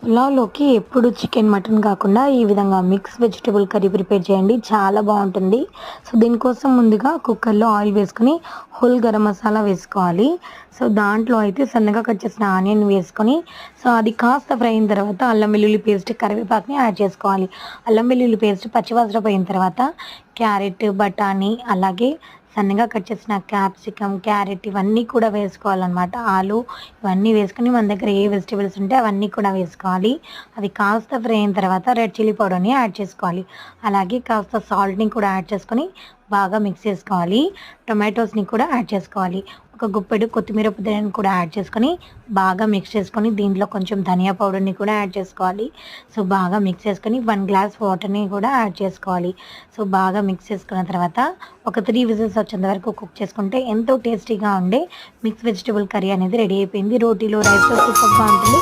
పులావ్‌లోకి ఎప్పుడు chicken, mutton కాకుండా ఈ విధంగా మిక్స్ వెజిటబుల్ కర్రీ ప్రిపేర్ చేయండి. చాలా బావుంటుంది. సో, దీనికోసం ముందుగా కుక్కర్‌లో ఆయిల్ వేసుకొని హోల్ గరం మసాలా వేసుకోవాలి. సో, దాంట్లో అయితే సన్నగా కట్ చేసిన ఆనియన్ వేసుకొని సో, అది కాస్త ఫ్రై అయిన తర్వాత అల్లం వెల్లుల్లి పేస్ట్, కరివేపాకుని యాడ్ చేసుకోవాలి. అల్లం వెల్లుల్లి పేస్ట్ పచ్చివాసన పోయిన తర్వాత క్యారెట్, బఠానీ అలాగే సన్నగా కట్ చేసిన క్యాప్సికమ్, క్యారెట్ ఇవన్నీ కూడా వేసుకోవాలనమాట. ఆలు ఇవన్నీ వేసుకొని మన దగ్గర ఏ వెజిటబుల్స్ ఉంటే అవన్నీ కూడా వేసుకోవాలి. అది కాస్త ఫ్రై అయిన తర్వాత రెడ్ చిల్లీ పౌడర్‌ని యాడ్ చేసుకోవాలి. అలాగే కాస్త సాల్ట్‌ని కూడా యాడ్ చేసుకొని బాగా మిక్స్ చేసుకోవాలి. టొమాటోస్‌ని కూడా యాడ్ చేసుకోవాలి. ఒక గుప్పెడు కొత్తిమీర పుదీనాని కూడా యాడ్ చేసుకొని బాగా మిక్స్ చేసుకొని దీంట్లో కొంచెం ధనియా పౌడర్‌ని కూడా యాడ్ చేసుకోవాలి. సో, బాగా మిక్స్ చేసుకొని 1 గ్లాస్ వాటర్‌ని కూడా యాడ్ చేసుకోవాలి. సో, బాగా మిక్స్ చేసుకున్న తర్వాత ఒక 3 విజిల్స్ వచ్చేంత వరకు కుక్ చేసుకుంటే ఎంతో టేస్టీగా ఉండే మిక్స్ వెజిటబుల్ కర్రీ అనేది రెడీ అయిపోయింది. రోటీలో, రైస్‌లో సూపర్‌గా ఉంటుంది.